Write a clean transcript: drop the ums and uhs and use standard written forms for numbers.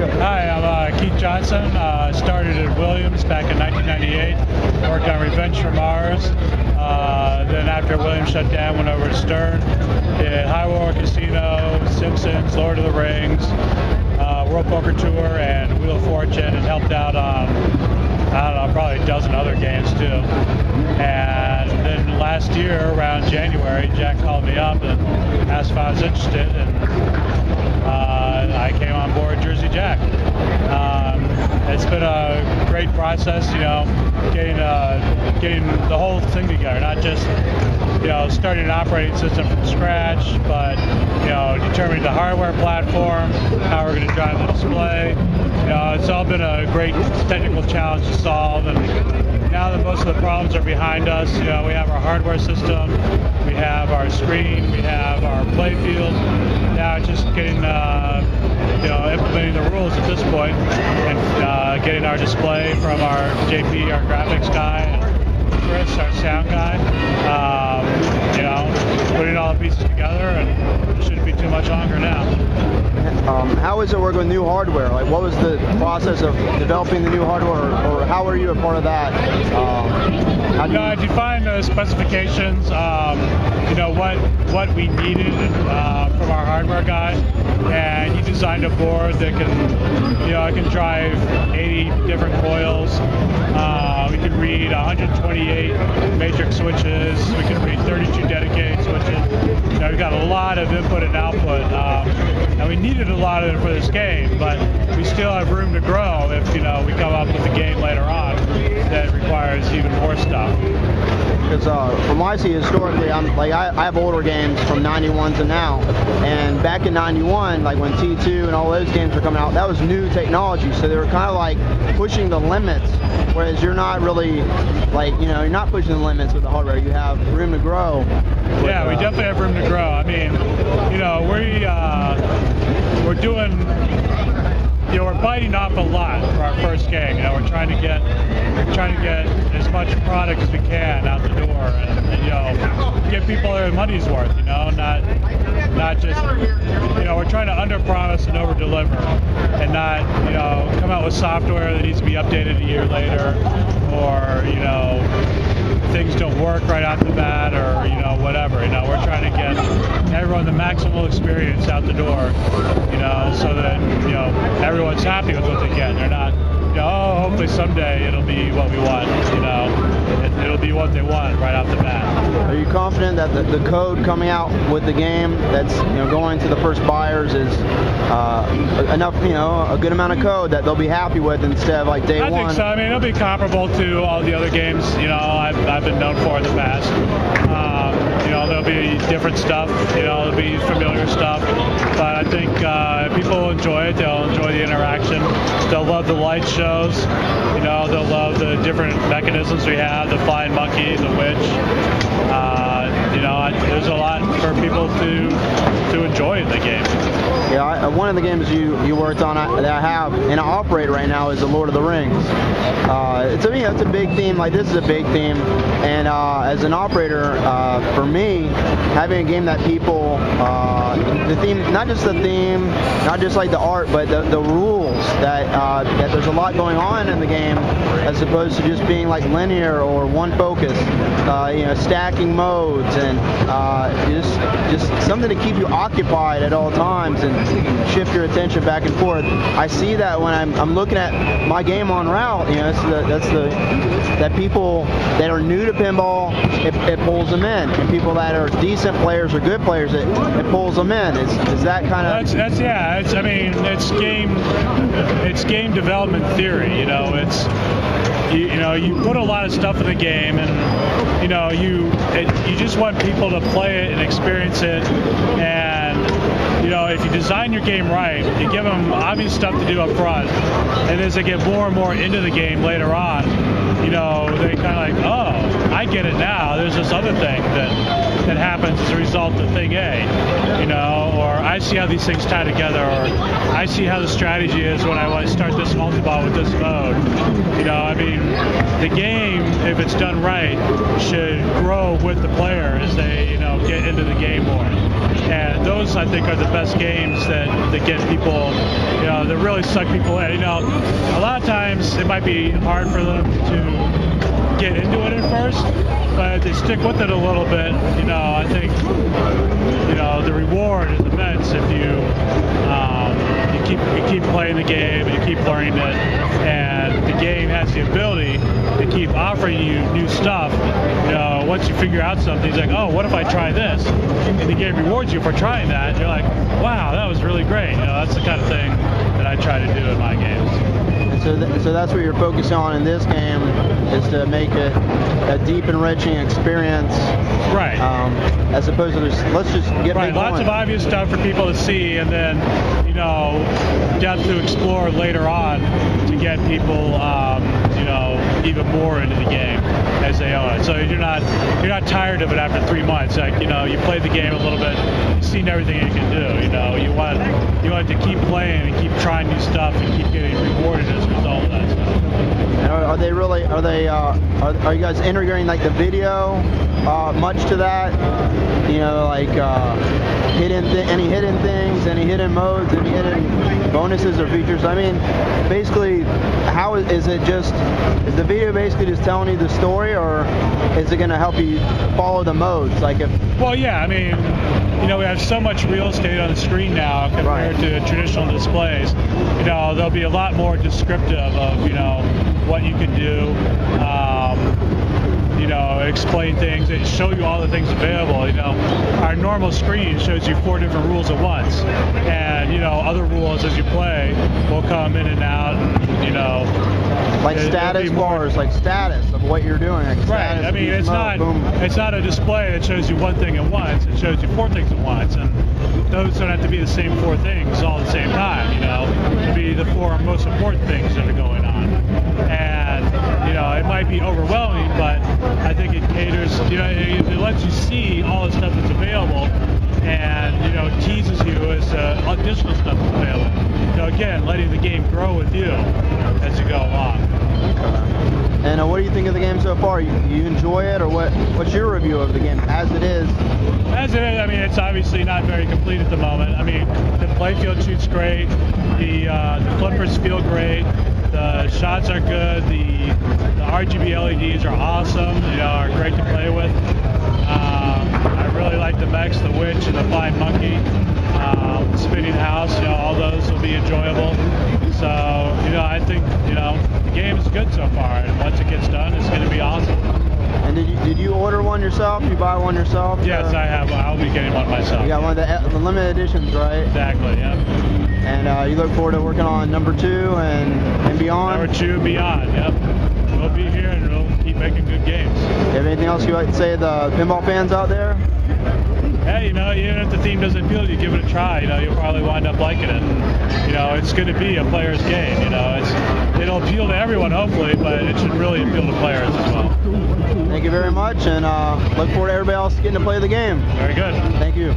go. Hi, I'm Keith Johnson. Started at Williams back in 1998. Worked on Revenge for Mars. Then after Williams shut down, went over to Stern. Did High Roller Casino, Simpsons, Lord of the Rings, World Poker Tour, and Wheel of Fortune, and helped out on, I don't know, probably a dozen other games too. And then last year, around January, Jack called me up and asked if I was interested, and I came on board Jersey Jack. It's been a great process, you know, getting the whole thing together, not just, you know, starting an operating system from scratch, but, you know, determining the hardware platform, how we're going to drive the display. You know, it's all been a great technical challenge to solve, and now that most of the problems are behind us, you know, we have our hardware system, we have our screen, we have our play field. Now it's just getting, you know, implementing the rules at this point, and getting our display from our JP, our graphics guy, and Chris, our sound guy. You know, putting all the pieces together, and it shouldn't be too much longer now. How is it working with new hardware? Like, what was the process of developing the new hardware, or how are you a part of that? I defined the specifications, you know, what we needed from our hardware guy, and he designed a board that can, you know, it can drive 80 different coils. We can read 128 matrix switches. We can read 32 dedicated switches. You know, we've got a lot of input and output, and we needed a lot of it for this game, but we still have room to grow if, you know, we come up with a game later on that requires even more stuff. Because from what I see historically, I have older games from 91 to now, and back in 91, like when T2 and all those games were coming out, that was new technology, so they were kind of like pushing the limits, whereas you're not really, like, you know, you're not pushing the limits with the hardware. You have room to grow. Yeah, we definitely have room to grow. I mean, you know, we're doing, you know, we're biting off a lot for our first game. You know, we're trying to get as much product as we can out the door, and you know, give people their money's worth. You know, not just, you know, we're trying to under-promise and over-deliver, and not, you know, come out with software that needs to be updated a year later, or, you know, things don't work right off the bat, or, you know, whatever. You know, we're trying to get everyone the maximal experience out the door, you know, so that, you know, everyone's happy with what they get. They're not, you know, oh, hopefully someday it'll be what we want, you know. It'll be what they want right off the bat. Are you confident that the code coming out with the game that's, you know, going to the first buyers is enough, you know, a good amount of code that they'll be happy with instead of like day one? I think so. I mean, it'll be comparable to all the other games, you know, I've been known for in the past. You know, there'll be different stuff, you know, there'll be familiar stuff, but I think people will enjoy it. They'll enjoy the interaction. They'll love the light shows. You know, they'll love the different mechanisms we have, the flying monkey, the witch. You know, there's a lot for people to enjoy in the game. Yeah, one of the games you worked on that I have and I operate right now is the Lord of the Rings. To me, it's a big theme. Like, this is a big theme, and as an operator, for me, having a game that people, the theme, not just the theme, not just like the art, but the rules, that there's a lot going on in the game as opposed to just being like linear or one focus. You know, stacking modes, and just something to keep you occupied at all times and shift your attention back and forth. I see that when I'm looking at my game on route. You know, that people that are new to pinball, it pulls them in, and people that are decent players or good players, it pulls them in. Is that kind of? That's yeah. I mean, it's game development theory. You know, you know, you put a lot of stuff in the game, and you know, you just want people to play it and experience it. And you know, if you design your game right, you give them obvious stuff to do up front, and as they get more and more into the game later on, you know, they kind of like, oh, I get it now. There's this other thing that happens as a result of thing A, you know, or I see how these things tie together, or I see how the strategy is when I want to start this multi-ball with this mode. You know, I mean, the game, if it's done right, should grow with the player as they, you know, get into the game more. And those, I think, are the best games that get people you know, that really suck people in. You know, a lot of times it might be hard for them to get into it at first, but if they stick with it a little bit, you know, I think, you know, the reward is immense if you keep playing the game and you keep learning it, and the game has the ability to keep offering you new stuff. You know, once you figure out something, it's like, oh, what if I try this? And the game rewards you for trying that. And you're like, wow, that was really great. You know, that's the kind of thing that I try to do in my games. And so that's what you're focusing on in this game, is to make it a deep, enriching experience. Right. As opposed to just, let's just get right. Lots of obvious stuff for people to see, and then, you know, depth to explore later on to get people, you know, even more into the game as they own it. So you're not tired of it after 3 months. Like, you know, you played the game a little bit, you've seen everything you can do. You know, you want to keep playing and keep trying new stuff and keep getting rewarded as a result of that stuff. And are you guys integrating like the video much to that? You know, like any hidden things, any hidden modes, any hidden bonuses or features? I mean, basically, how is the video basically just telling you the story, or is it going to help you follow the modes? Like well, yeah, I mean, you know, we have so much real estate on the screen now compared to traditional displays. You know, there'll be a lot more descriptive of, you know, what you can do. You know, explain things and show you all the things available. You know, our normal screen shows you 4 different rules at once, and, you know, other rules as you play will come in and out, and, you know, like status bars, like status of what you're doing. Like right. I mean, it's not a display that shows you one thing at once. It shows you 4 things at once, and those don't have to be the same 4 things all at the same time. You know, to be the 4 most important things that are going on. And, you know, it might be overwhelming, but I think it caters, you know, it lets you see all the stuff that's available, and, you know, teases you as additional stuff that's available. You know, again, letting the game grow with you as you go along. Okay. And what do you think of the game so far? You enjoy it, or what's your review of the game as it is? As it is, I mean, it's obviously not very complete at the moment. I mean, the playfield shoots great, the flippers feel great, the shots are good, the RGB LEDs are awesome, you know, are great to play with. I really like the mechs, the witch and the flying monkey, spinning house, you know, all those will be enjoyable. So, you know, I think, you know, the game is good so far, and once it gets done, it's going to be awesome. And did you order one yourself? You buy one yourself? Yes, I have. I'll be getting one myself. You got one of the limited editions, right? Exactly, yeah. And you look forward to working on number 2 and beyond? Number 2 and beyond, yep. We'll be here and we'll keep making good games. You have anything else you'd like to say to the pinball fans out there? Hey, you know, even if the theme doesn't appeal to you, give it a try. You know, you'll probably wind up liking it. And, you know, it's going to be a player's game. You know, it'll appeal to everyone, hopefully, but it should really appeal to players as well. Thank you very much, and look forward to everybody else getting to play the game. Very good. Thank you.